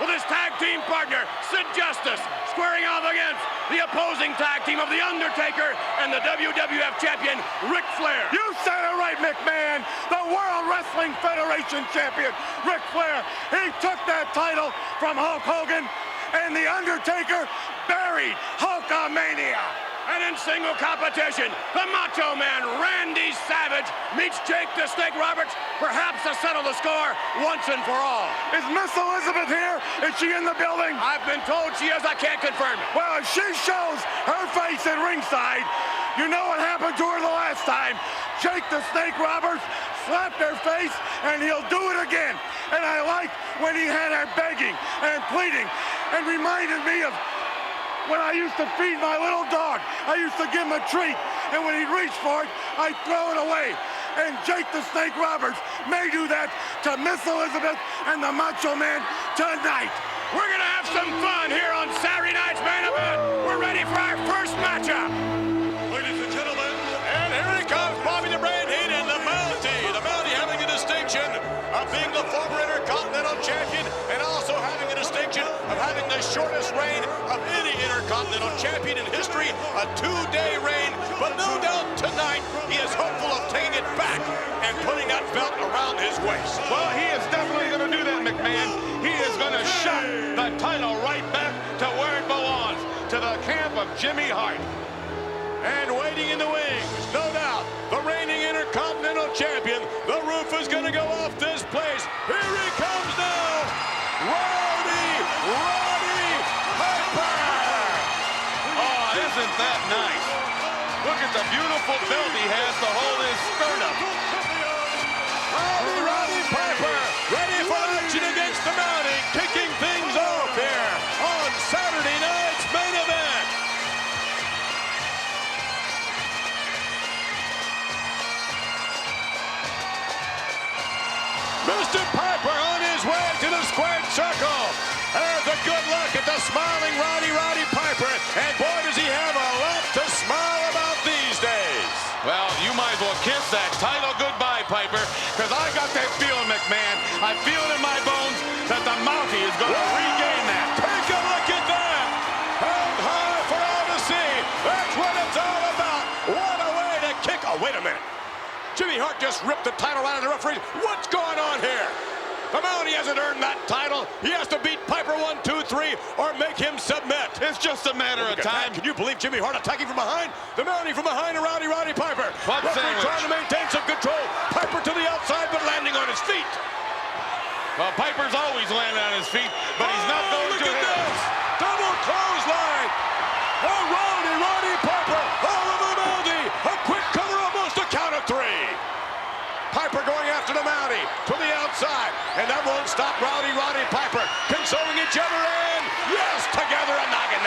with his tag team partner, Sid Justice, squaring off against the opposing tag team of The Undertaker and the WWF champion, Ric Flair. You said it right, McMahon. The World Wrestling Federation champion, Ric Flair. He took that title from Hulk Hogan, and The Undertaker buried Hulkamania. And in single competition, the Macho Man, Randy Savage, meets Jake the Snake Roberts, perhaps to settle the score once and for all. Is Miss Elizabeth here? Is she in the building? I've been told she is. I can't confirm it. Well, if she shows her face at ringside, you know what happened to her the last time. Jake the Snake Roberts slapped her face, and he'll do it again. And I like when he had her begging and pleading and reminded me of when I used to feed my little dog. I used to give him a treat, and when he'd reach for it, I'd throw it away. And Jake the Snake Roberts may do that to Miss Elizabeth and the Macho Man tonight. We're gonna have some fun here on Saturday night's main event. We're ready for our first matchup. Ladies and gentlemen, and here he comes, Bobby the Brain Heat and the Mountie. The Mountie having the distinction of being the former Intercontinental Champion and also having the distinction of having the shortest reign of any Intercontinental Champion in history, a 2-day reign. But no doubt tonight he is hopeful of taking it back and putting that belt around his waist. Well, he is definitely going to do that, McMahon. He is going to shove the title right back to where it belongs, to the camp of Jimmy Hart. And waiting in the wings, no doubt, the reigning Intercontinental Champion. The roof is going to go off this place. Here he comes now, Roddy Piper. Oh, isn't that nice? Look at the beautiful belt he has to hold his skirt up. Roddy Piper, ready for action against the Mountie, kicking things off here on Saturday night's main event. Mr. Piper on his way to the squared circle. There's a good look at the smiling Roddy Piper. And boy, does he have a lot to smile about these days. Well, you might as well kiss that title goodbye, Piper, because I got that feeling, McMahon. I feel it in my bones that the Mountie is going to regain that. Take a look at that. Held high for all to see. That's what it's all about. What a way to kick. Oh, wait a minute. Jimmy Hart just ripped the title out of the referee. What's going on here? The Mountie hasn't earned that title. He has to beat Piper 1, 2, 3 or make him submit. It's just a matter of time. Can you believe Jimmy Hart attacking from behind? The Mountie from behind and Roddy Piper. Referee trying to maintain some control. Piper to the outside but landing on his feet. Well, Piper's always landing on his feet, but he's not going to look at hit. this. Double clothesline. Oh, Roddy Piper all over the Mountie. A quick cover, almost a count of 3. Piper going after the Mountie to the outside, and that won't stop Roddy Piper consoling each other, and yes, together a knocker.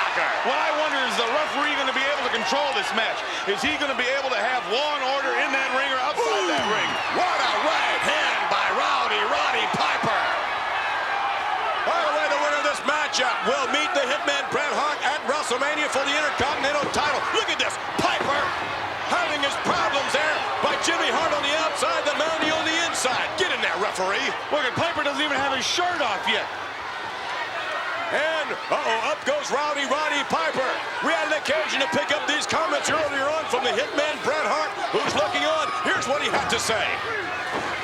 What I wonder is the referee going to be able to control this match? Is he going to be able to have law and order in that ring or outside that ring? What a right hand by Roddy Piper. By the way, the winner of this matchup will meet the Hitman Bret Hart at WrestleMania for the Intercontinental title. Look at this, Piper having his problems there by Jimmy Hart on the outside, the Mountie on the inside. Get in there, referee. Look at Piper doesn't even have his shirt off yet. And, up goes Roddy Piper. We had an occasion to pick up these comments earlier on from the Hitman Bret Hart, who's looking on. Here's what he had to say.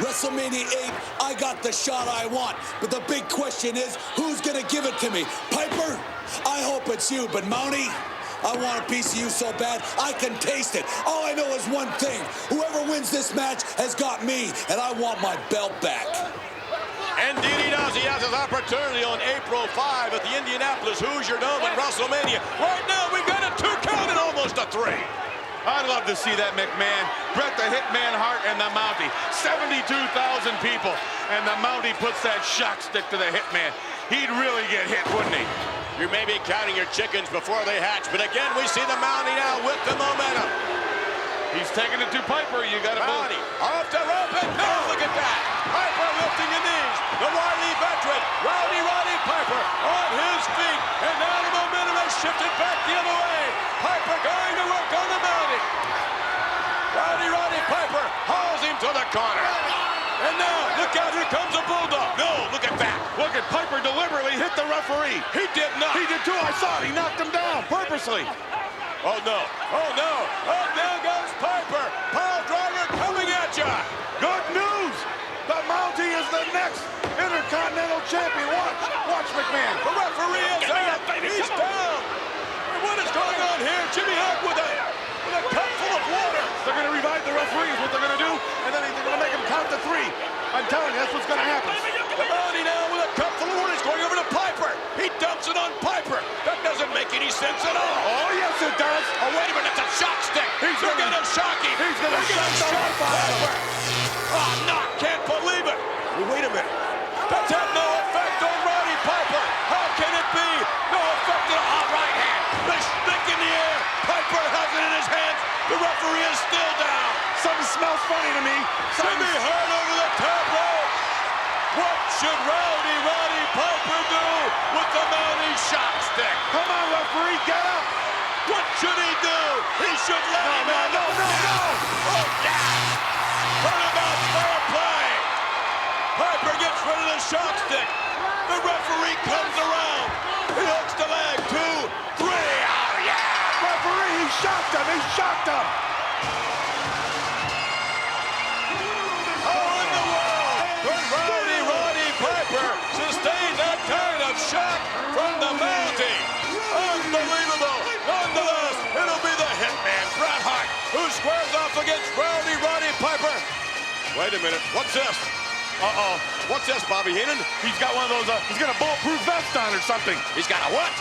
WrestleMania VIII, I got the shot I want, but the big question is, who's gonna give it to me? Piper? I hope it's you, but Mountie, I want a piece of you so bad, I can taste it. All I know is one thing. Whoever wins this match has got me, and I want my belt back. Indeed he does. He has his opportunity on April 5 at the Indianapolis Hoosier Dome at WrestleMania. Right now, we've got a 2 count and almost a 3. I'd love to see that, McMahon. Bret the Hitman Hart and the Mountie. 72,000 people, and the Mountie puts that shock stick to the Hitman. He'd really get hit, wouldn't he? You may be counting your chickens before they hatch, but again, we see the Mountie now with the momentum. He's taking it to Piper. You got to Mountie move. off the rope, and oh, look at that. Piper lifting the knees. The wily veteran, Roddy Piper on his feet, and now the momentum has shifted back the other way. Piper going to work on the Mountie. Roddy Piper hauls him to the corner. And now, look out, here comes a Bulldog. No, look at that. Look at Piper deliberately hit the referee. He did not. He did too, I saw it. He knocked him down purposely. Oh, no. Oh, no. Oh, now goes Piper. Pile driver coming at you. Good news. The Mountie is the next Intercontinental Champion. Watch McMahon. The referee is out. He's down. What is going on here? Jimmy Hawk with a cup full of water. They're going to revive the referee is what they're going to do, and then they're going to make him count to 3. I'm telling you, that's what's going to happen. The Mountie now with a cup full of water is going over to Piper. He dumps it on Piper. That doesn't make any sense at all. Oh, yes, it does. Oh, wait a minute, it's a shock stick. They're going to shock him. He's going to shock Piper. Oh, no, can't believe it. Well, wait a minute. That's had no effect on Roddy Piper. How can it be? No effect at all. Right hand. The stick in the air. Piper has it in his hands. The referee is still down. Something smells funny to me. Jimmy Hart over the top rope. What should Roddy Piper do with the Mountie shock stick? Come on, referee, get up. What should he do? He should let him in. No. Oh, yeah. Turnabout fair play. Piper gets rid of the shock stick. The referee comes around. He hooks the leg. 2, 3. Oh, yeah. Referee, he shocked him. How in the world could Roddy Piper sustain that kind of shock from the Mountie? Unbelievable. Nonetheless, it'll be the Hitman, Bret Hart, who squares off against Roddy Piper. Wait a minute. What's this? Uh-oh. What's this, Bobby Heenan? He's got one of those, he's got a bulletproof vest on or something. He's got a what?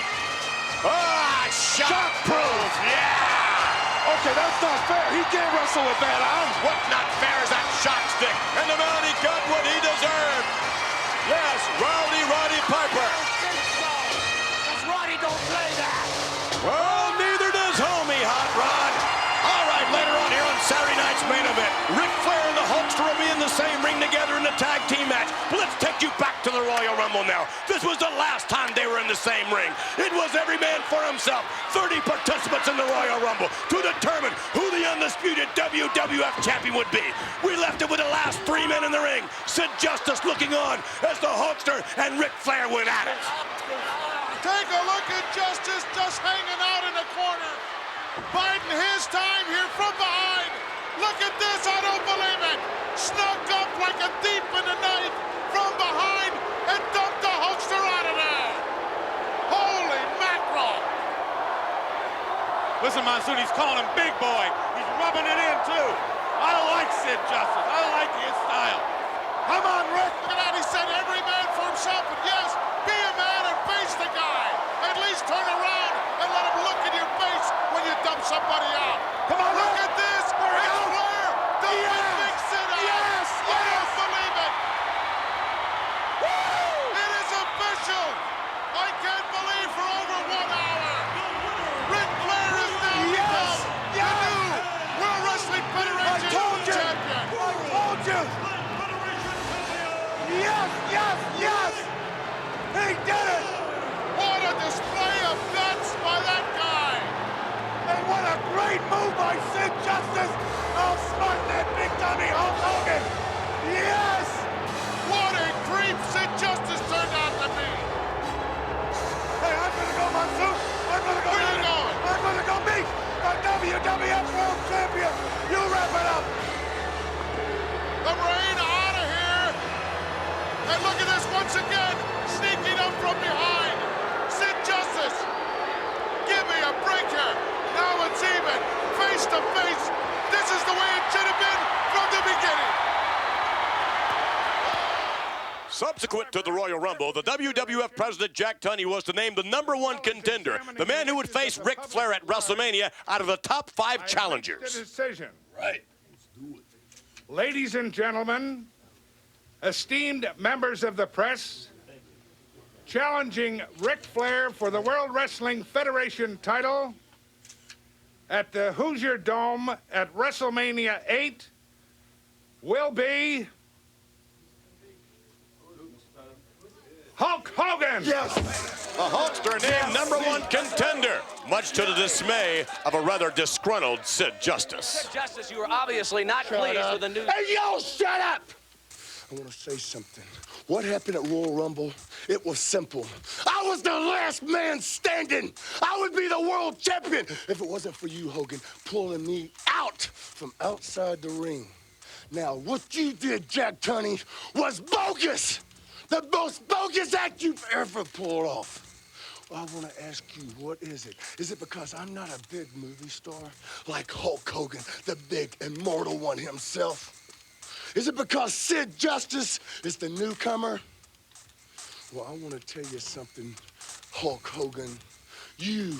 Ah, shock-proof. Yeah. Okay, that's not fair. He can't wrestle with that on. What's not fair is that shock stick. And the Mountie got what he deserved. Yes, Roddy Piper. Because Roddy don't play that. Well, neither does homie Hot Rod. All right, later on here on Saturday night's main event, Ric Flair and the Hulkster will be in the same ring together in the tag team match. But let's take you back to the Royal Rumble now. This was the last time they were in the same ring. It was every man for himself. 30 participants in the Royal Rumble to determine who the undisputed WWF champion would be. We left it with the last 3 men in the ring. Sid Justice looking on as the Hulkster and Ric Flair went at it. Take a look at Justice just hanging out in the corner. Biding his time here from behind. Look at this, I don't believe it. Snuck up like a thief in the night from behind and dumped the Hulkster out of there. Holy mackerel. Listen, Monsoon, he's calling him big boy. He's rubbing it in, too. I like Sid Justice. I like his style. Come on, Rick. Look at that, he said every man for himself, and yes, be a man and face the guy. At least turn around and let him look in your face when you dump somebody out. Come on, look Rick. at this. It's Flair dumping Big Sid out. Yes. I don't believe it. Woo! It is official. I can't believe for over 1 hour. Ric Flair is now become the new World Wrestling Federation champion. I told you. Yes. He did it. What a display of guts by that guy. And what a great move by Sid Justice. Outsmarting that big dummy Hulk Hogan. Yes. What a creep Sid Justice turned out to be. Hey, I'm going to go, Monsoon. I'm going to go. Where are you going? I'm going to go meet the WWF World Champion. You wrap it up. The rain out of here. And look at this once again. Sneaking up from behind. Sid Justice. Give me a break here. Now it's even. Face to face. This is the way it should have been from the beginning. Subsequent to the Royal Rumble, the WWF President Jack Tunney was to name the #1 contender, the man who would face Ric Flair at WrestleMania, out of the top 5 challengers. Decision. Right. Ladies and gentlemen, esteemed members of the press, challenging Ric Flair for the World Wrestling Federation title at the Hoosier Dome at WrestleMania VIII will be Hulk Hogan. Yes. The Hulkster named #1 contender, much to the dismay of a rather disgruntled Sid Justice. Justice, you were obviously not pleased with the news. Hey, yo, shut up! I want to say something. What happened at Royal Rumble? It was simple. I was the last man standing. I would be the world champion if it wasn't for you, Hogan, pulling me out from outside the ring. Now, what you did, Jack Tunney, was bogus. The most bogus act you've ever pulled off. Well, I want to ask you, what is it? Is it because I'm not a big movie star like Hulk Hogan, the big immortal one himself? Is it because Sid Justice is the newcomer? Well, I want to tell you something, Hulk Hogan. You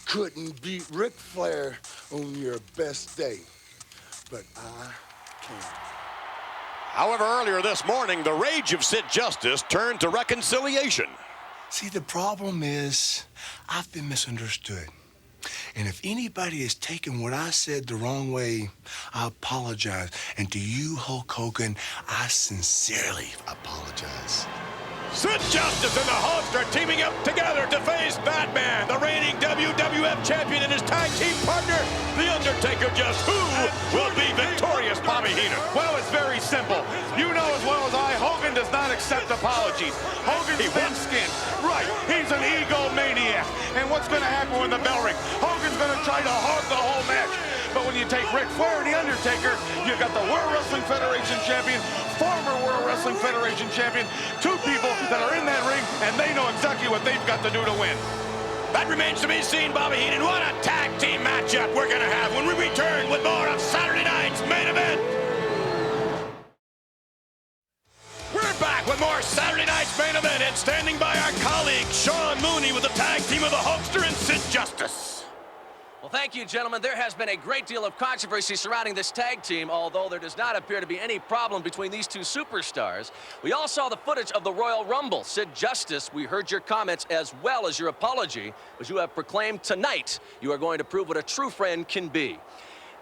couldn't beat Ric Flair on your best day, but I can. However, earlier this morning, the rage of Sid Justice turned to reconciliation. See, the problem is, I've been misunderstood. And if anybody has taken what I said the wrong way, I apologize. And to you, Hulk Hogan, I sincerely apologize. Sid Justice and the Hulk are teaming up together to face Batman, the reigning WWF champion, and his tag team partner, The Undertaker. Just who will be victorious, Bobby Heenan? Well, it's very simple. You know as well as I, Hogan does not accept apologies. Hogan's thin-skinned. Right, he's an egomaniac. And what's going to happen when the bell rings? Hogan's going to try to hog the whole match. But when you take Ric Flair and The Undertaker, you've got the World Wrestling Federation champion, former World Wrestling Federation champion, two people that are in that ring, and they know exactly what they've got to do to win. That remains to be seen, Bobby Heenan. What a tag team matchup we're going to have when we return with more of Saturday night's main event. We're back with more Saturday night's main event, and standing by our colleague, Sean Mooney, with the tag team of the Hulkster and Sid Justice. Well, thank you, gentlemen. There has been a great deal of controversy surrounding this tag team, although there does not appear to be any problem between these two superstars. We all saw the footage of the Royal Rumble. Sid Justice, we heard your comments as well as your apology, as you have proclaimed tonight you are going to prove what a true friend can be.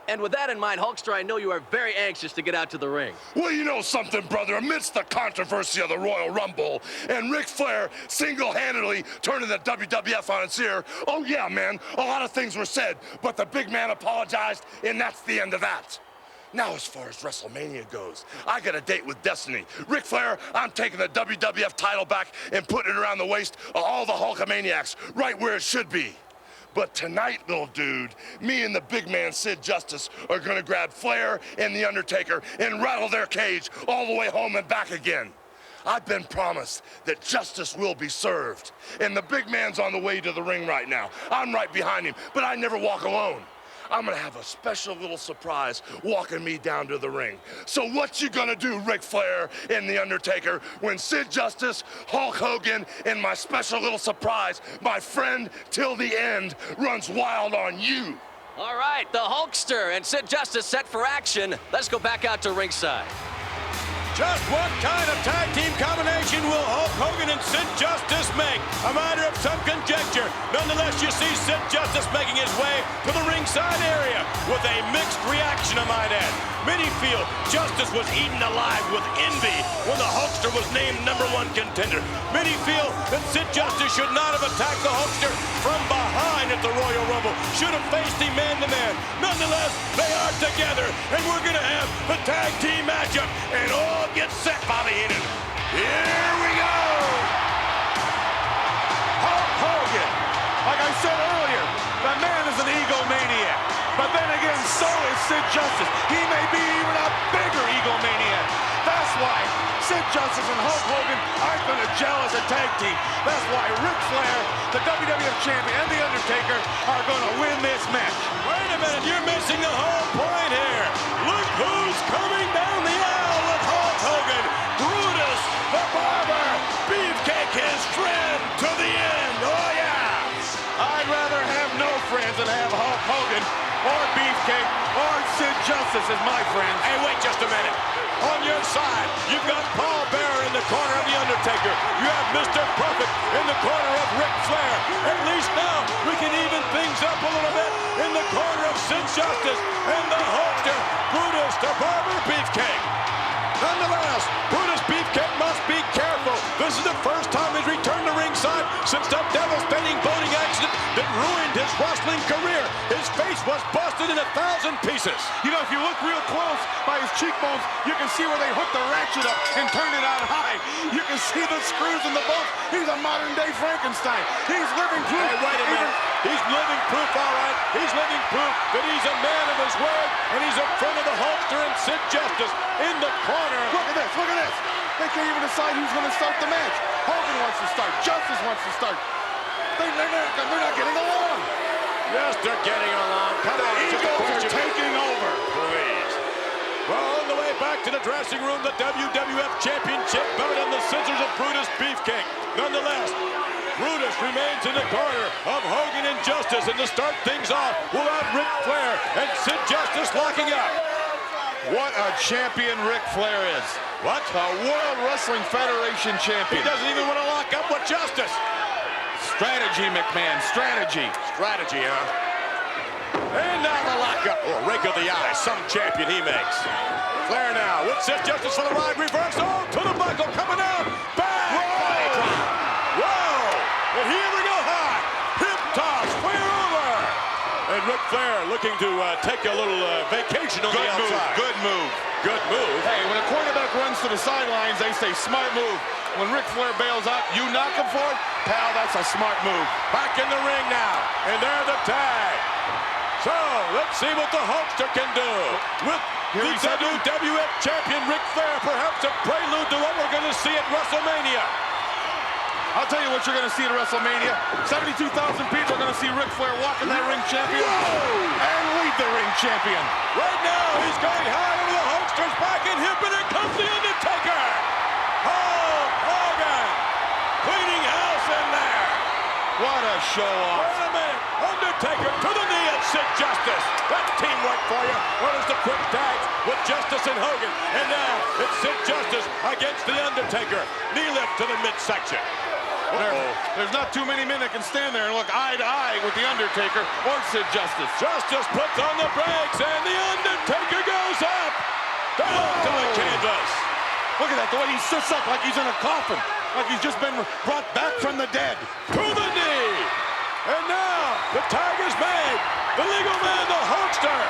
And with that in mind, Hulkster, I know you are very anxious to get out to the ring. Well, you know something, brother. Amidst the controversy of the Royal Rumble and Ric Flair single-handedly turning the WWF on its ear, oh, yeah, man, a lot of things were said, but the big man apologized, and that's the end of that. Now, as far as WrestleMania goes, I got a date with Destiny. Ric Flair, I'm taking the WWF title back and putting it around the waist of all the Hulkamaniacs, right where it should be. But tonight, little dude, me and the big man, Sid Justice, are gonna grab Flair and The Undertaker and rattle their cage all the way home and back again. I've been promised that justice will be served. And the big man's on the way to the ring right now. I'm right behind him, but I never walk alone. I'm gonna have a special little surprise walking me down to the ring. So what you gonna do, Ric Flair and The Undertaker, when Sid Justice, Hulk Hogan, and my special little surprise, my friend till the end, runs wild on you? All right, the Hulkster and Sid Justice set for action. Let's go back out to ringside. Just what kind of tag team combination will Hulk Hogan and Sid Justice make? A matter of some conjecture. Nonetheless, you see Sid Justice making his way to the ringside area with a mixed reaction, I might add. Many feel Justice was eaten alive with envy when the Hulkster was named #1 contender. Many feel that Sid Justice should not have attacked the Hulkster from behind at the Royal Rumble, should have faced him man-to-man. Nonetheless, they are together, and we're going to have the tag team matchup. And all get set, Bobby Heenan. Here we go! Hulk Hogan, like I said earlier, the man is an egomaniac. But then again, so is Sid Justice. He may be even a bigger egomaniac. That's why Sid Justice and Hulk Hogan aren't going to gel as a tag team. That's why Ric Flair, the WWF champion, and The Undertaker are going to win this match. Wait a minute, you're missing the whole point here. Look who's coming down the aisle with Hulk Hogan. Brutus, the barber, Beefcake, his friend to the end. Oh, yeah. I'd rather have no friends than have Hulk Hogan or Beefcake or Sid Justice as my friends. Hey, wait just a minute. On your side, you've got Paul Bearer in the corner of The Undertaker. You have Mr. Perfect in the corner of Ric Flair. At least now we can even things up a little bit in the corner of Sid Justice and the Hulkster, Brutus, the barber, Beefcake. Nonetheless, Brutus Beefcake must be careful. The This is the first time he's returned to ringside since that devastating boating accident that ruined his wrestling career. His face was busted in 1,000 pieces. You know, if you look real close by his cheekbones, you can see where they hooked the ratchet up and turned it out high. You can see the screws in the bolts. He's a modern-day Frankenstein. He's living proof. Hey, wait a minute. He's living proof, all right. He's living proof that he's a man of his word, and he's in front of the Hulkster and Sid Justice in the corner. Look at this. Look at this. They can't even decide who's going to start the match. Hogan wants to start. Justice wants to start. They're not getting along. Yes, they're getting along. Come on, The Eagles are taking over. Please. Well, on the way back to the dressing room, the WWF Championship belt and the scissors of Brutus Beefcake. Nonetheless, Brutus remains in the corner of Hogan and Justice, and to start things off, we'll have Ric Flair and Sid Justice locking up. What a champion Ric Flair is. What? A World Wrestling Federation champion. He doesn't even want to lock up with Justice. Strategy, McMahon, strategy. Strategy, huh? And now the lockup. Oh, rake of the eye. Some champion he makes. Flair now with Sid Justice for the ride. Reverse. Oh, to the buckle. Coming out. Back. Whoa. Whoa. And here we go high. Hip toss. Flair over. And Ric Flair looking to take a little vacation on the outside. Good move. Good move. Hey, when a quarterback runs to the sidelines, they say smart move. When Ric Flair bails out, you knock him for it? Pal, that's a smart move. Back in the ring now. And there's the tag. So, let's see what the Hulkster can do. With the WWF champion Ric Flair, perhaps a prelude to what we're going to see at WrestleMania. I'll tell you what you're going to see at WrestleMania. 72,000 people are going to see Ric Flair walk in that ring champion and lead the ring champion. Right now, he's going high over the Hulkster's back and hip, and here comes the Undertaker. Hulk Hogan cleaning house in there. What a show-off. Wait a minute. Undertaker to the knee at Sid Justice. That's teamwork for you. What is the quick tag with Justice and Hogan? And now it's Sid Justice against the Undertaker. Knee lift to the midsection. There's not too many men that can stand there and look eye to eye with the Undertaker or Sid Justice. Justice puts on the brakes, and the Undertaker goes up. Down to the canvas. Look at that, the way he sits up like he's in a coffin, like he's just been brought back from the dead. To the knee. And now the tag is made. The legal man, the Hulkster.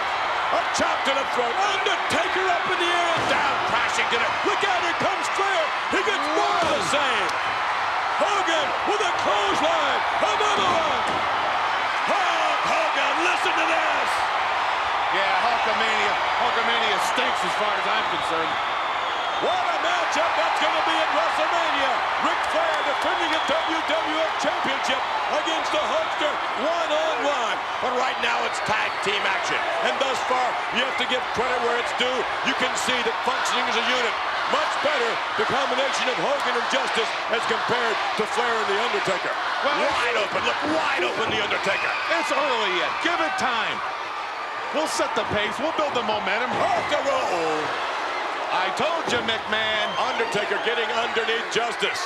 A chop to the throat. Undertaker up in the air and down, crashing to the... Look out, here comes Flair. He gets more of the same. Hogan with a clothesline. Another one. Hulk Hogan, listen to this. Yeah, Hulkamania stinks as far as I'm concerned. What a matchup that's going to be at WrestleMania. Ric Flair defending a WWF Championship against the Hulkster one-on-one. But right now it's tag team action. And thus far, you have to give credit where it's due. You can see that functioning as a unit. Much better, the combination of Hogan and Justice as compared to Flair and The Undertaker. Well, wide open, look wide open, The Undertaker. It's early yet. Give it time. We'll set the pace. We'll build the momentum. Off the roll. I told you, McMahon. Undertaker getting underneath Justice.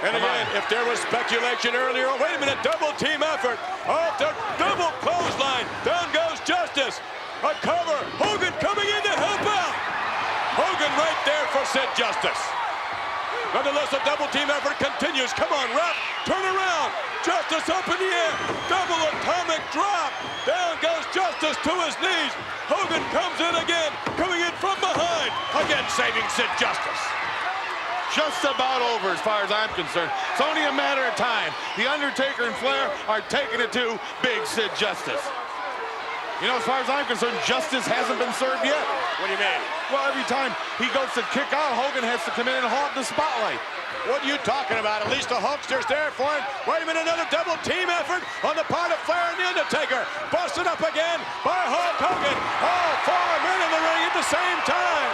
And again, if there was speculation earlier, wait a minute, double team effort. Off the double clothesline. Down goes Justice. A cover. Hogan coming in to help out. Hogan right there for Sid Justice. Nonetheless, a double team effort continues. Come on, ref. Turn around. Justice up in the air. Double atomic drop. Down goes Justice to his knees. Hogan comes in again. Coming in from behind. Again, saving Sid Justice. Just about over as far as I'm concerned. It's only a matter of time. The Undertaker and Flair are taking it to Big Sid Justice. You know, as far as I'm concerned, Justice hasn't been served yet. What do you mean? Well, every time he goes to kick out, Hogan has to come in and hog the spotlight. What are you talking about? At least the Hulkster's there for him. Wait a minute, another double team effort on the part of Flair and The Undertaker. Busted up again by Hulk Hogan. All four men in the ring at the same time.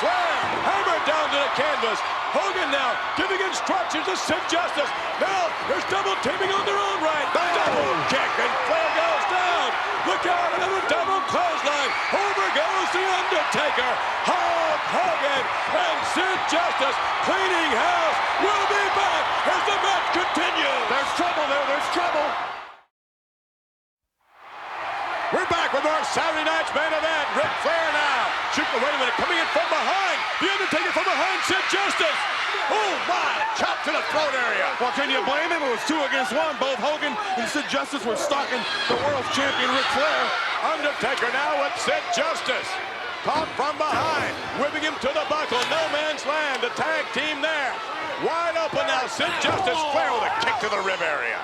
Flair hammered down to the canvas. Hogan now giving instructions to Sid Justice. Now there's double teaming on their own right. Double kick and Flair goes down. Look out, another double clothesline. Over goes The Undertaker. Hulk Hogan and Sid Justice cleaning house. We'll be back as the match continues. There's trouble there, there's trouble. We're back with our Saturday night's main event. Ric Flair now. Wait a minute, coming in from behind. The Undertaker from behind, Sid Justice. Oh, my. Chop to the throat area. Well, can you blame him? It was 2 against 1. Both Hogan and Sid Justice were stalking the world champion Ric Flair. Undertaker now with Sid Justice. Caught from behind. Whipping him to the buckle. No man's land. The tag team there. Wide open now. Sid Justice. Flair with a kick to the rib area.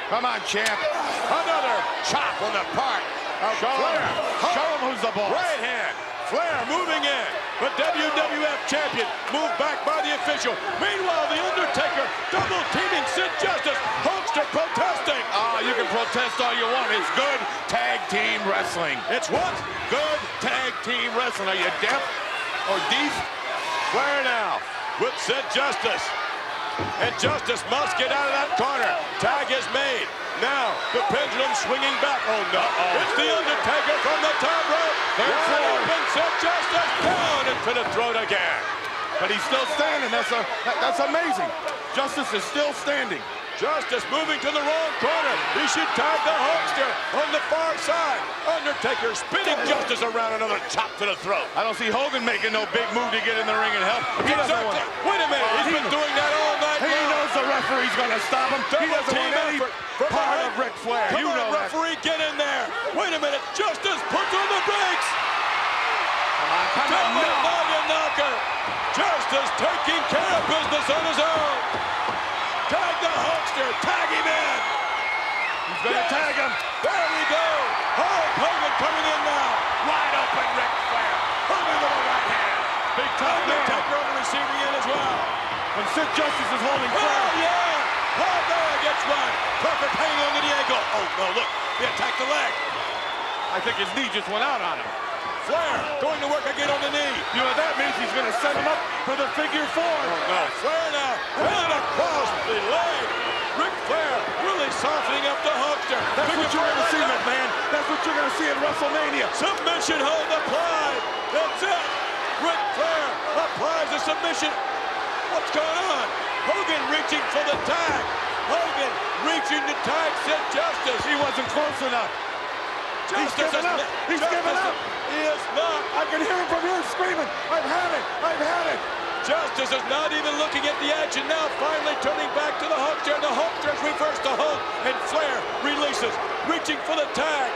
Come on, champ. Another chop on the part of Flair. Show him who's the boss. Right hand. Flair moving in. The WWF champion moved back by the official. Meanwhile, the Undertaker double teaming Sid Justice. Hulkster protesting. You can protest all you want. It's good tag team wrestling. It's what? Good tag team wrestling. Are you deaf or deaf? Flair now with Sid Justice. And Justice must get out of that corner. Tag is made. Now, the pendulum swinging back. Oh, no. It's the Undertaker from the top rope. Wide open, Sid Justice down into the throat again. But he's still standing. That's amazing. Justice is still standing. Justice moving to the wrong corner. He should tag the Hulkster on the far side. Undertaker spinning Justice around, another chop to the throat. I don't see Hogan making no big move to get in the ring and help. He doesn't want it. Wait a minute, he's been doing that all night long. He knows the referee's going to stop him. He doesn't want any part of Ric Flair. You know that. Referee, get in there. Wait a minute, Justice puts on the brakes. Come on, Double knocker. Justice taking care of business on his own. Tag the Hulkster, tag him in. He's going to tag him. There we go. Hulk Hogan coming in now. Wide open Ric Flair. Hogan with a right hand. Big time Undertaker on the receiving end as well. When Sid Justice is holding Flair. Oh, yeah. Oh, there gets one. Perfect hang on to the ankle. Oh, no, look. He attacked the leg. I think his knee just went out on him. Flair going to work again on the knee. You know what that means? He's going to set him up for the figure 4. Oh, no. Flair now. And across the leg. Ric Flair really softening up the Hulkster. That's what you're going to see, McMahon. That's what you're going to see in WrestleMania. Submission hold applied. That's it. Ric Flair applies a submission. What's going on? Hogan reaching for the tag. Hogan reaching to tag Sid Justice. He wasn't close enough. He's giving up. He's giving up. He is not. I can hear him from here screaming, I've had it. I've had it. Justice is not even looking at the action now, finally turning back to the Hulkster. The Hulkster is reversed to Hulk, and Flair releases, reaching for the tag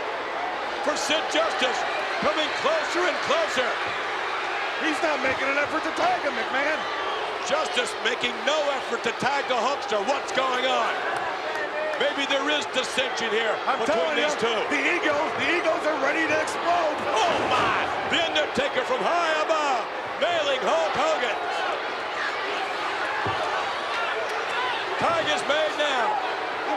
for Sid Justice, coming closer and closer. He's not making an effort to tag him, McMahon. Justice making no effort to tag the Hulkster. What's going on? Maybe there is dissension here between these two. The egos are ready to explode. Oh, my! The Undertaker from high above, nailing Hulk Hogan. Tag is made now.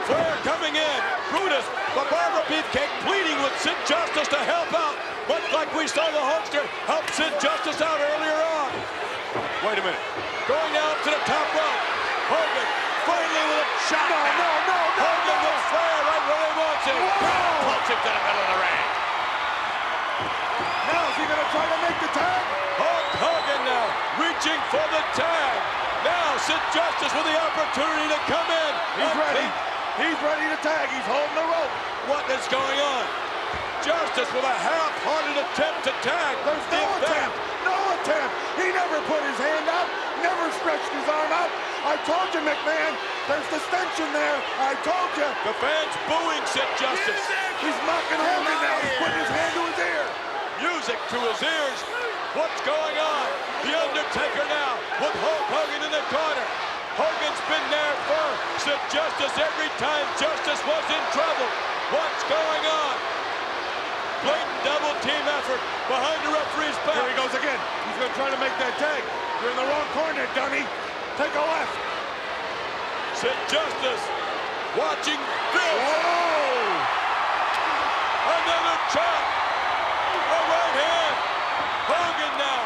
Flair coming in. Brutus, the Barbara Beefcake, pleading with Sid Justice to help out, much like we saw the Hulkster help Sid Justice out earlier on. Wait a minute. Going now up to the top rope. Hogan finally with a shot. No. Hogan with Flair right where he wants him. Punch him to the middle of the ring. Now is he going to try to make the tag? Hulk Hogan now reaching for the tag. Now Sid Justice with the opportunity to come in. He's ready. He's ready to tag. He's holding the rope. What is going on? Justice with a half-hearted attempt to tag. There's no attempt. No attempt. He never put his hand out. Never stretched his arm out. I told you, McMahon. There's distension there. I told you. The fans booing Sid Justice. He's mocking Hogan now. He's putting his hand to his ear. Music to his ears. What's going on? The Undertaker now with Hulk Hogan in the corner. Hogan's been there for Sid Justice every time Justice was in trouble. What's going on? Blatant double team effort behind the referee's back. Here he goes again. He's going to try to make that tag. You're in the wrong corner, dummy. Take a left. Sid Justice watching this. Whoa! Another chop. A right hand. Hogan now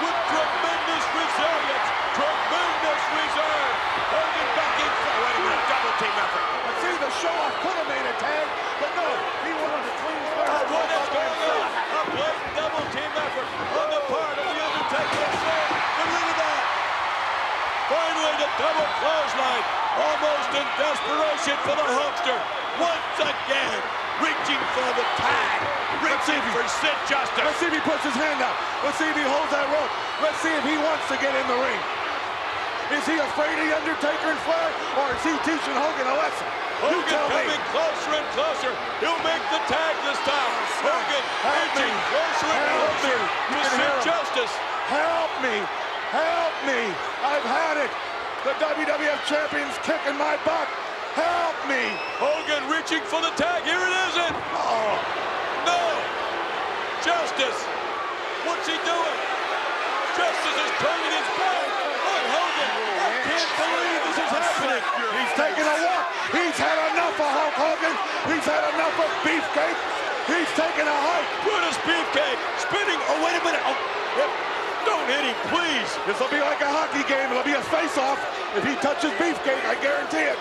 with tremendous resilience. Tremendous reserve. Hogan backing. Wait a minute. Double team effort. Let's see, the show-off could have made a tag, but no. He wanted to clean Flair. What is going on? A blatant double team effort on the part of the Undertaker and Flair. And look at that. Finally, the double clothesline. Almost in desperation for the Hulkster. 1, Sid Justice. Let's see if he puts his hand up. Let's see if he holds that rope. Let's see if he wants to get in the ring. Is he afraid of the Undertaker and Flair, or is he teaching Hogan a lesson? Hogan coming closer and closer. He'll make the tag this time. Hogan edging closer and closer to Sid Justice. Help me. Help me. I've had it. The WWF Champion's kicking my butt. Help me. Hogan reaching for the tag. Here it isn't. Oh. No. Justice. What's he doing? Justice is turning his back on Hogan. I can't believe this is happening. He's taking a walk. He's had enough of Hulk Hogan. He's had enough of Beefcake. He's taking a hike. Brutus Beefcake spinning. Oh, wait a minute. Oh, don't hit him, please. This will be like a hockey game. It'll be a face-off. If he touches Beefcake, I guarantee it.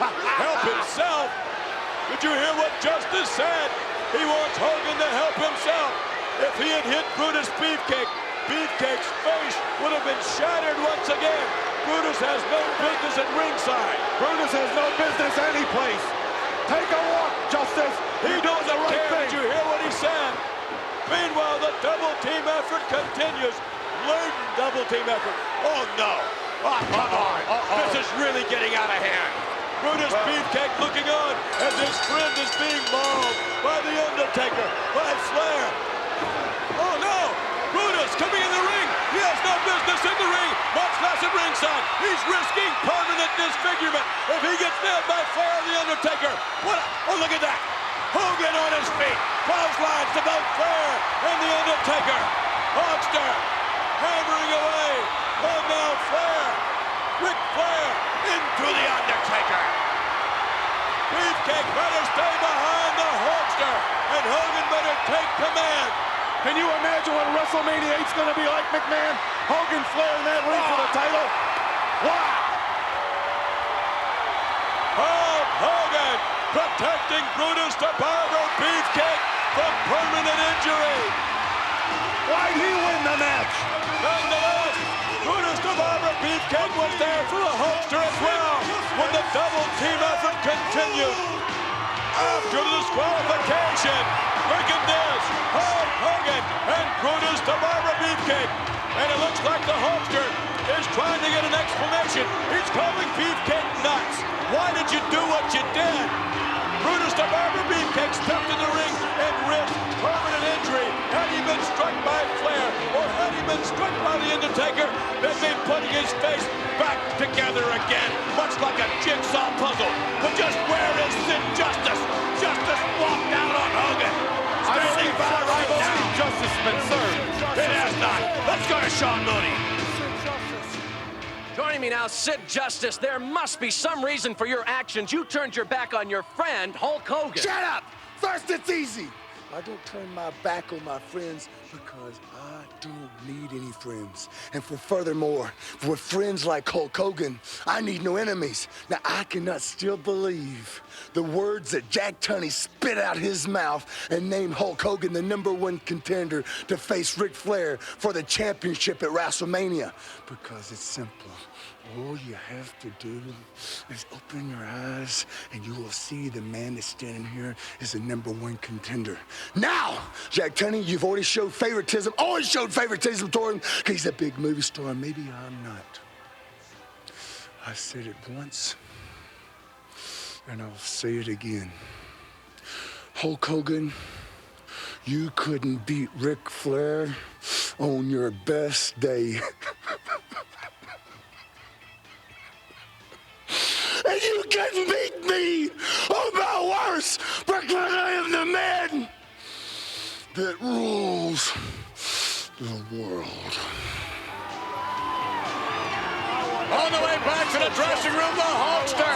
Help himself. Did you hear what Justice said? He wants Hogan to help himself. If he had hit Brutus Beefcake, Beefcake's face would have been shattered once again. Brutus has no business at ringside. Brutus has no business anyplace. Take a walk, Justice. He does the right thing. Did you hear what he said? Meanwhile, the double team effort continues. Blatant double team effort. Oh, no. Oh, come on. This is really getting out of hand. Brutus Beefcake looking on as his friend is being mauled by the Undertaker, by Flair. Oh, no. Brutus coming in the ring. He has no business in the ring, much less at ringside. He's risking permanent disfigurement if he gets nailed by Flair and the Undertaker. Oh, look at that. Hogan on his feet. Clotheslines to both Flair and the Undertaker. Hulkster hammering away. Oh, now Flair. Ric Flair into the Undertaker. Beefcake better stay behind the Hulkster, and Hogan better take command. Can you imagine what WrestleMania VIII is going to be like, McMahon? Hogan, Flair in that ring for the title? Wow! Hulk Hogan protecting Brutus the Barber Beefcake from permanent injury. Why'd he win the match? Nonetheless, Brutus the Barber Beefcake was there for the Hulkster as well when the double team effort continued. After the disqualification, look at this. Hulk Hogan and Brutus the Barber Beefcake. And it looks like the Hulkster is trying to get an explanation. He's calling Beefcake nuts. Why did you do what you did? Brutus the Barber Beefcake stepped in the ring and risked permanent injury. Had he been struck by Flair or had he been struck by the Undertaker, they'd be putting his face back together again, much like a jigsaw puzzle. But just where is Sid Justice? Justice walked out on Hogan. Standing by right now. Justice has been served. It has not. Let's go to Sean Mooney. Joining me now, Sid Justice. There must be some reason for your actions. You turned your back on your friend, Hulk Hogan. Shut up! First, it's easy. I don't turn my back on my friends because I don't need any friends. And furthermore, with friends like Hulk Hogan, I need no enemies. Now, I cannot still believe the words that Jack Tunney spit out his mouth and named Hulk Hogan the #1 contender to face Ric Flair for the championship at WrestleMania. Because it's simple. All you have to do is open your eyes and you will see the man that's standing here is the #1 contender. Now, Jack Tunney, you've already showed favoritism, always showed favoritism toward him because he's a big movie star. Maybe I'm not. I said it once and I'll say it again. Hulk Hogan, you couldn't beat Ric Flair on your best day. And you couldn't beat me, or about worse, because I am the man that rules the world. On the way back to the dressing room, the Hulkster.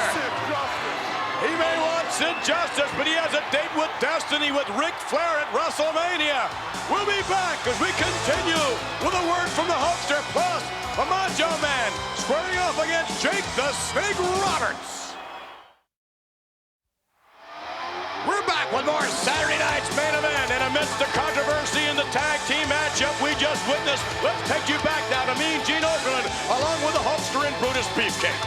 He may want Sid Justice, but he has a date with destiny with Ric Flair at WrestleMania. We'll be back as we continue with a word from the Hulkster, plus a Macho Man squaring off against Jake the Snake Roberts. We're back with more Saturday night's main event, and amidst the controversy in the tag team matchup we just witnessed, let's take you back now to Mean Gene Okerlund, along with the Hulkster and Brutus Beefcake.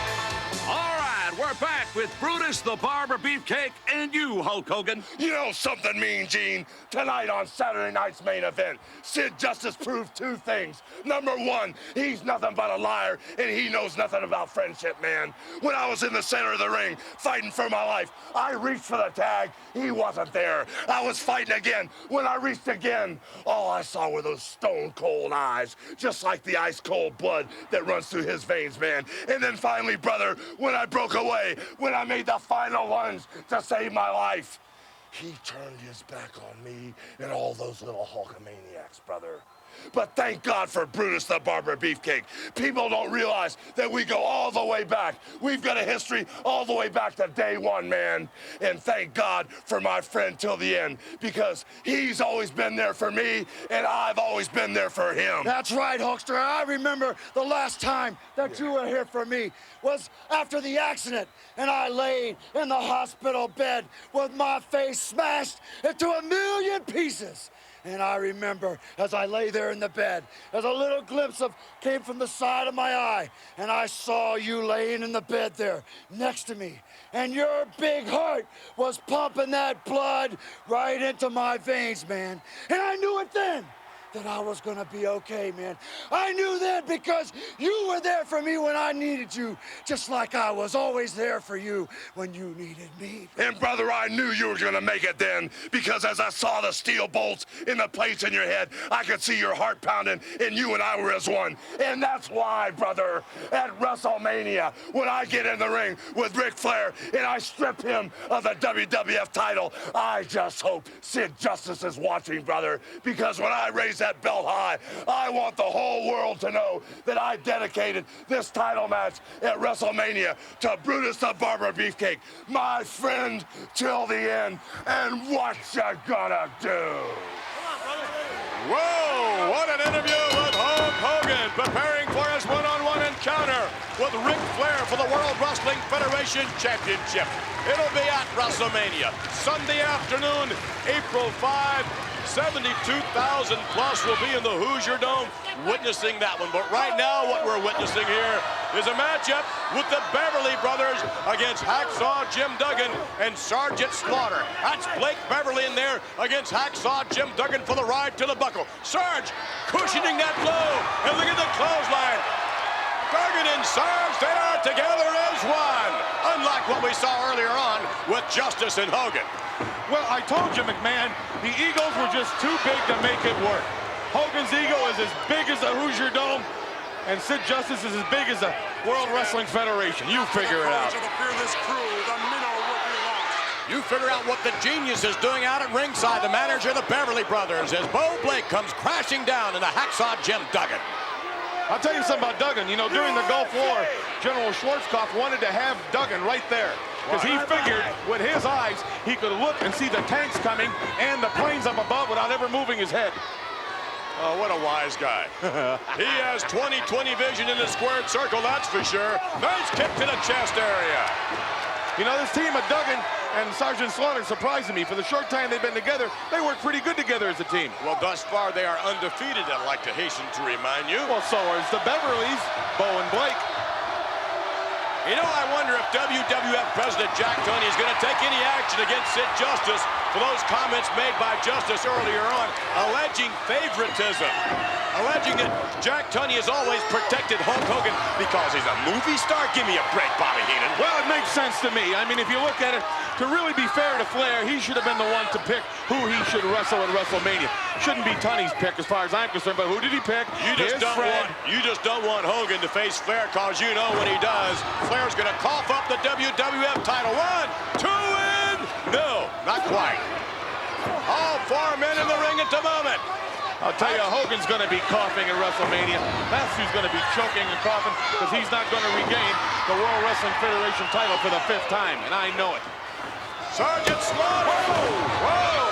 All right, we're We're back with Brutus the Barber Beefcake and you, Hulk Hogan. You know something, Mean Gene? Tonight on Saturday night's main event, Sid Justice proved two things. Number one, he's nothing but a liar, and he knows nothing about friendship, man. When I was in the center of the ring, fighting for my life, I reached for the tag. He wasn't there. I was fighting again. When I reached again, all I saw were those stone-cold eyes, just like the ice-cold blood that runs through his veins, man. And then finally, brother, when I broke away, when I made the final lunge to save my life, he turned his back on me and all those little Hulkamaniacs, brother. But thank God for Brutus the Barber Beefcake. People don't realize that we go all the way back. We've got a history all the way back to day one, man. And thank God for my friend till the end, because he's always been there for me, and I've always been there for him. That's right, Hulkster. I remember the last time that you were here for me was after the accident, and I laid in the hospital bed with my face smashed into 1,000,000 pieces. And I remember as I lay there in the bed, as a little glimpse of came from the side of my eye, and I saw you laying in the bed there next to me, and your big heart was pumping that blood right into my veins, man. And I knew it then that I was gonna be okay, man. I knew that because you were there for me when I needed you, just like I was always there for you when you needed me. And brother, I knew you were gonna make it then, because as I saw the steel bolts in the plates in your head, I could see your heart pounding, and you and I were as one. And that's why, brother, at WrestleMania, when I get in the ring with Ric Flair and I strip him of the WWF title, I just hope Sid Justice is watching, brother, because when I raise that belt high, I want the whole world to know that I dedicated this title match at WrestleMania to Brutus the Barber Beefcake, my friend till the end. And what you gonna do? Whoa, what an interview with Hulk Hogan, preparing for his one-on-one encounter with Ric Flair for the World Wrestling Federation Championship. It'll be at WrestleMania, Sunday afternoon, April 5. 72,000 plus will be in the Hoosier Dome witnessing that one. But right now, what we're witnessing here is a matchup with the Beverly Brothers against Hacksaw Jim Duggan and Sergeant Slaughter. That's Blake Beverly in there against Hacksaw Jim Duggan for the ride to the buckle. Sarge cushioning that blow, and look at the clothesline. Duggan and Sarge, they are together as one, unlike what we saw earlier on with Justice and Hogan. Well, I told you, McMahon, the Eagles were just too big to make it work. Hogan's ego is as big as the Hoosier Dome, and Sid Justice is as big as the World Wrestling Federation. You figure it out. You figure out what the genius is doing out at ringside, the manager of the Beverly Brothers, as Bo Blake comes crashing down into Hacksaw Jim Duggan. I'll tell you something about Duggan. You know, during the Gulf War, General Schwarzkopf wanted to have Duggan right there, because he figured with his eyes he could look and see the tanks coming and the planes up above without ever moving his head. Oh, what a wise guy. He has 20/20 vision in the squared circle, that's for sure. Nice kick to the chest area. You know, this team of Duggan and Sergeant Slaughter surprising me. For the short time they've been together, they work pretty good together as a team. Well, thus far they are undefeated, I'd like to hasten to remind you. Well, so is the Beverlys, Bo and Blake. You know, I wonder if WWF President Jack Tunney is going to take any action against Sid Justice for those comments made by Justice earlier on, alleging favoritism, alleging that Jack Tunney has always protected Hulk Hogan because he's a movie star. Give me a break, Bobby Heenan. Well, it makes sense to me. I mean, if you look at it, to really be fair to Flair, he should have been the one to pick who he should wrestle at WrestleMania. Shouldn't be Tunney's pick as far as I'm concerned, but who did he pick? You just don't want Hogan to face Flair, because you know when he does, Flair's going to cough up the WWF title. 1, 2, and no, not quite. All 4 men in the ring at the moment. I'll tell you, Hogan's going to be coughing at WrestleMania. That's who's going to be choking and coughing, because he's not going to regain the World Wrestling Federation title for the 5th time, and I know it. Sergeant Slaughter. Whoa!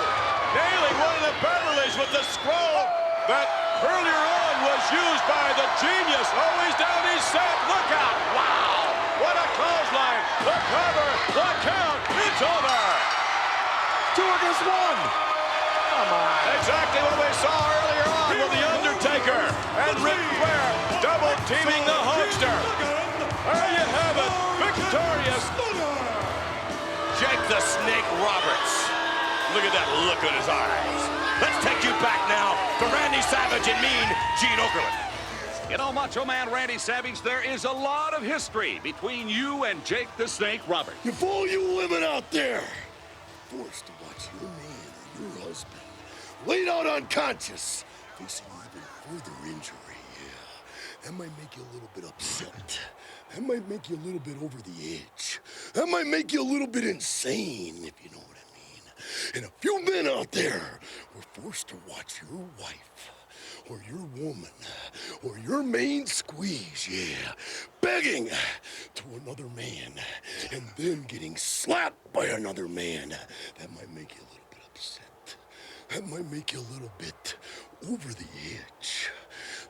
Nailing one of the Beverlys with the scroll that earlier on was used by the genius. Oh, he's down, he's set. Look out. Wow! What a clothesline. The cover, the count, it's over. 2 against 1. Come on. Exactly what we saw earlier on with the Undertaker and Ric Flair double teaming the Hulkster. There you have it. Victorious. Jake the Snake Roberts. Look at that look in his eyes. Let's take you back now to Randy Savage and Mean Gene Okerlund. You know, Macho Man Randy Savage, there is a lot of history between you and Jake the Snake Roberts. If all you women out there forced to watch your man or your husband laid out unconscious, facing even further injury, yeah, that might make you a little bit upset. That might make you a little bit over the edge. That might make you a little bit insane, if you know what I mean. And if you men out there were forced to watch your wife or your woman or your main squeeze, yeah, begging to another man and then getting slapped by another man, that might make you a little bit upset. That might make you a little bit over the edge.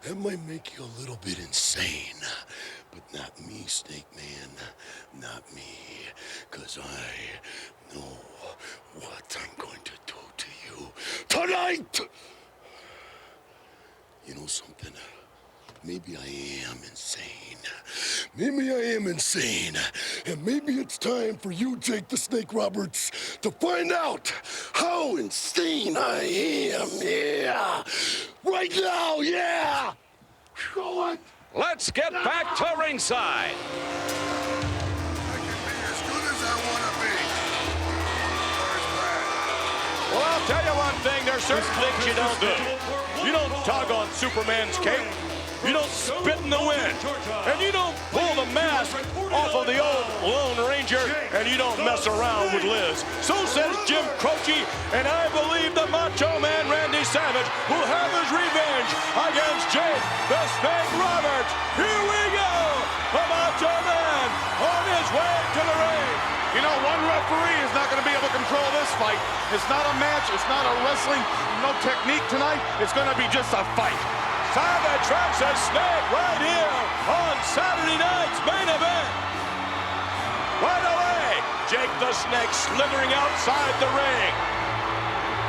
That might make you a little bit insane. But not me, Snake Man. Not me. 'Cause I know what I'm going to do to you tonight! You know something? Maybe I am insane. Maybe I am insane. And maybe it's time for you, Jake the Snake Roberts, to find out how insane I am. Yeah. Right now, yeah. Go on. Let's get back to ringside. I can be as good as I want to be. Well, I'll tell you one thing, there's certain things you don't do. You don't tug on Superman's cape. You don't spit in the wind. And you don't pull the mask off of the old Lone Ranger. And you don't mess around with Liz. So says Jim Croce, and I believe the Macho Man Randy Savage will have his revenge against Jake the Snake Roberts. Here we go. The Macho Man on his way to the ring. You know, one referee is not going to be able to control this fight. It's not a match. It's not a wrestling. No technique tonight. It's going to be just a fight. Savage tracks a Snake right here on Saturday night's main event. Right away, Jake the Snake slithering outside the ring.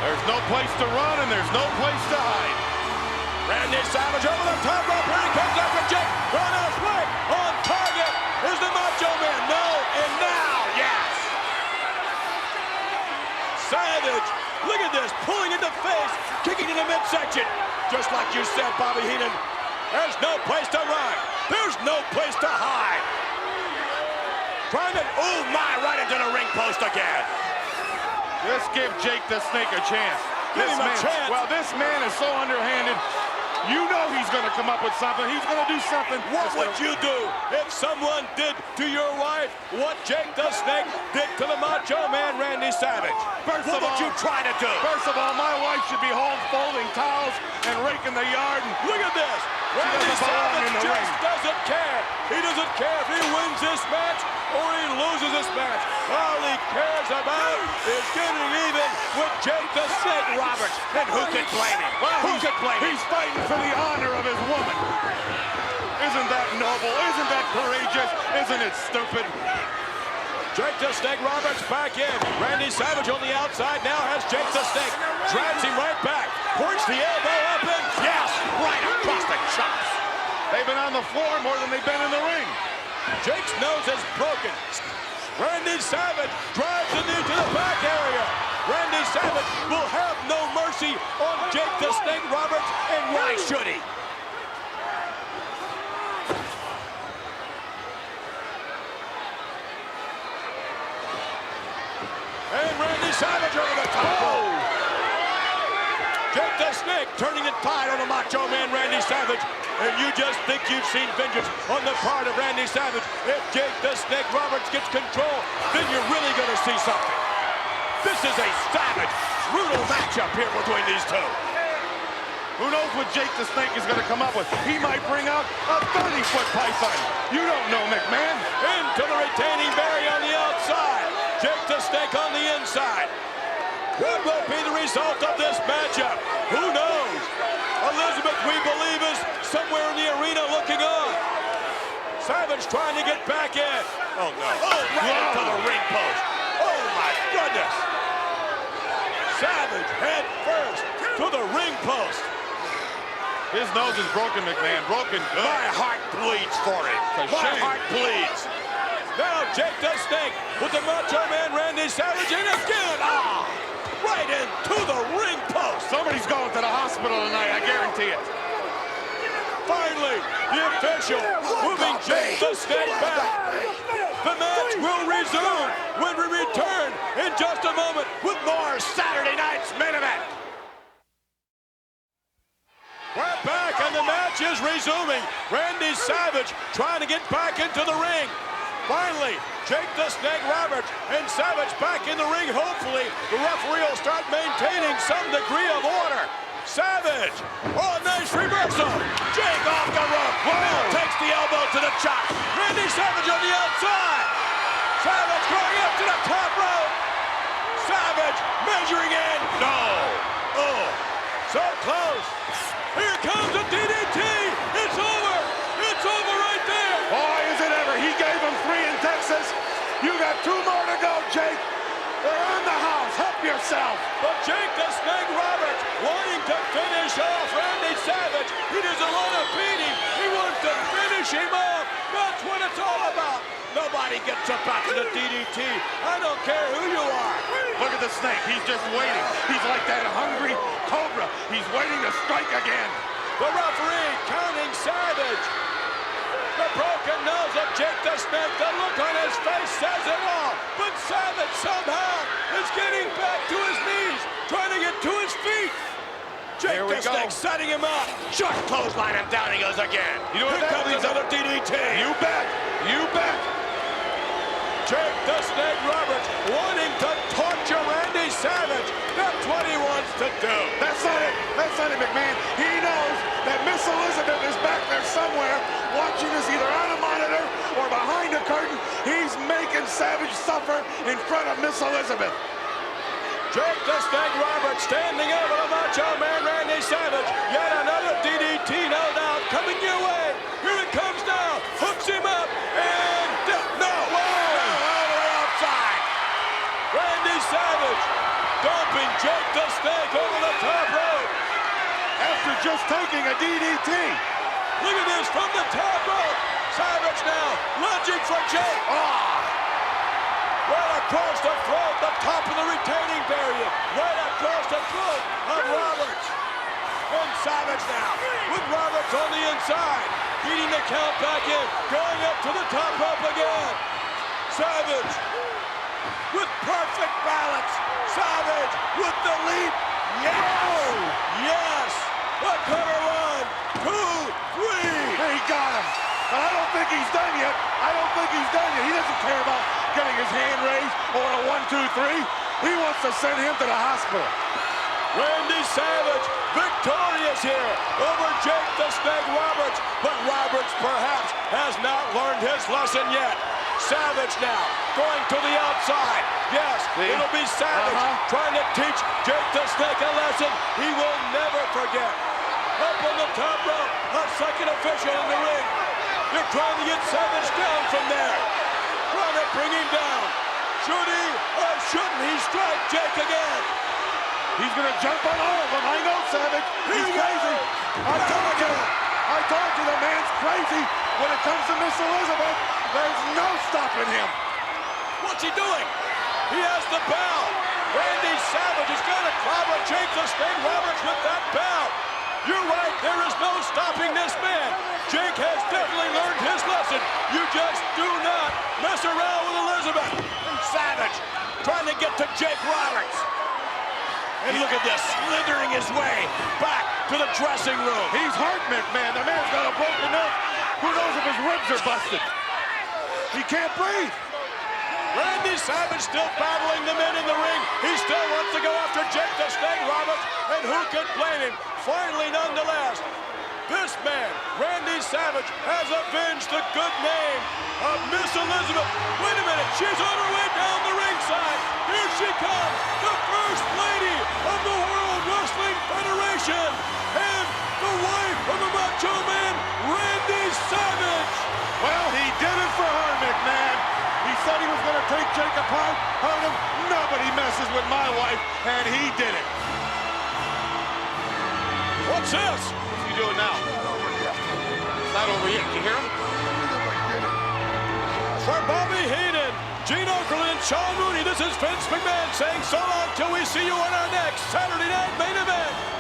There's no place to run and there's no place to hide. Randy Savage over the top rope. Here he comes after Jake. Roundhouse leg on target. Is the Macho Man? No, and now, yes. Savage, look at this, pulling in the face, kicking in the midsection. Just like you said, Bobby Heenan, there's no place to run. There's no place to hide. Trying to, oh my, right into the ring post again. Just give Jake the Snake a chance. Give him a chance. Well, this man is so underhanded. You know he's going to come up with something. He's going to do something. What would you do if someone did to your wife what Jake the Snake did to the Macho Man Randy Savage? What would you try to do? First of all, my wife should be home folding towels and raking the yard. And look at this. Randy Savage just doesn't care. He doesn't care if he wins this match or he loses this match. All he cares about is getting even with Jake the Snake Roberts. And who can blame him? Well, Who can blame him? He's fighting for the honor of his woman. Isn't that noble? Isn't that courageous? Isn't it stupid? Jake the Snake Roberts back in. Randy Savage on the outside now has Jake the Snake. Drags him right back. Works the elbow up and yes, right across the chops. They've been on the floor more than they've been in the ring. Jake's nose is broken. Randy Savage drives the knee to the back area. Randy Savage will have no mercy on Jake the Snake Roberts, and why should he? And Randy Savage over the top rope. Jake the Snake turning the tide on the Macho Man Randy Savage. And you just think you've seen vengeance on the part of Randy Savage. If Jake the Snake Roberts gets control, then you're really going to see something. This is a savage, brutal matchup here between these two. Who knows what Jake the Snake is going to come up with? He might bring out a 30-foot python. You don't know, McMahon. Into the retaining barrier on the outside. Jake the Snake on the inside. What will be the result of this matchup? Who knows? Elizabeth, we believe, is somewhere in the arena looking on. Savage trying to get back in. Oh, no. Oh, right into the ring post. Oh, my goodness. Savage head first to the ring post. His nose is broken, McMahon. Broken good. My heart bleeds for him. My heart bleeds. Now Jake the Snake with the Macho Man Randy Savage, and again, right into the ring post. Somebody's going to the hospital tonight, I guarantee it. Finally, the official moving Jake the Snake back. The match will resume when we return in just a moment with more Saturday night's main event. We're back and the match is resuming. Randy Savage trying to get back into the ring. Finally, Jake the Snake Roberts and Savage back in the ring. Hopefully, the referee will start maintaining some degree of order. Savage, oh, nice reversal. Jake off the rope. Now takes the elbow to the chop. Randy Savage on the outside. Savage going up to the top rope. Savage measuring in. No. Oh, so close. Here comes a DDT. It's over. It's over right there. Boy, is it ever. He gave him 3 in Texas. You got 2 more to go, Jake. They're on the house. Help yourself. But Jake the Snake Roberts wanting to finish off Randy Savage. He doesn't want to beat him. He wants to finish him off. That's what it's all about. Nobody gets up after the DDT. I don't care who you are. Look at the Snake. He's just waiting. He's like that hungry cobra. He's waiting to strike again. The referee counting Savage. The broken nose of Jake the Snake. The look on his face says it all. But Savage somehow is getting back to his knees, trying to get to his feet. Jake the Snake setting him up. Short clothesline, and down he goes again. You know what Here comes another DDT. You bet. You bet. Jake the Snake Roberts wanting to torture Randy Savage. That's what he wants to do. That's not it. That's not it, McMahon. He knows that Miss Elizabeth is back there somewhere watching this either on a monitor or behind a curtain. He's making Savage suffer in front of Miss Elizabeth. Jake the Snake Roberts standing over the Macho Man Randy Savage. Yet another DDT, no doubt, coming your way. Here it comes now. Hooks him up and no. Randy Savage dumping Jake the Snake over the top rope. After just taking a DDT. Look at this from the top rope. Savage now lunging for Jake. Right across the throat, the top of the retaining barrier. Right across the throat of Roberts. And Savage now with Roberts on the inside. Beating the count back in. Going up to the top rope again. Savage with perfect balance. Savage with the leap. Yes! Yes! A cover 1, 2, 3. He got him. But I don't think he's done yet. I don't think he's done yet. He doesn't care about getting his hand raised or a 1, 2, 3. He wants to send him to the hospital. Randy Savage victorious here over Jake the Snake Roberts. But Roberts perhaps has not learned his lesson yet. Savage now going to the outside. Yes, it'll be Savage trying to teach Jake the Snake a lesson he will never forget. Up on the top rope, a second official in the ring. They're trying to get Savage down from there. Trying to bring him down. Should he or shouldn't he strike Jake again? He's going to jump on all of them. I know, Savage. He's crazy. I told you the man's crazy. When it comes to Miss Elizabeth, there's no stopping him. What's he doing? He has the bell. Randy Savage is going to clobber Jake the Snake Roberts with that bell. You're right, there is no stopping this man. Jake has definitely learned his lesson. You just do not mess around with Elizabeth. And Savage trying to get to Jake Roberts. And look at this, slithering his way back to the dressing room. He's hurt, McMahon. The man's got a broken nose. Who knows if his ribs are busted? He can't breathe. Randy Savage still battling the men in the ring. He still wants to go after Jake the Snake Roberts, and who could blame him? Finally, nonetheless, this man, Randy Savage, has avenged the good name of Miss Elizabeth. Wait a minute, she's on her way down the ringside. Here she comes, the First Lady of the World Wrestling Federation, and the wife of the Macho Man, Randy Savage. Well, he did it for her, McMahon. He said he was going to take Jake apart, hurt him. Nobody messes with my wife, and he did it. What's this? If you doing now? It's not over yet. You hear him? For Bobby Heenan, Gene Okerlund, Sean Mooney, this is Vince McMahon saying so long till we see you on our next Saturday Night Main Event.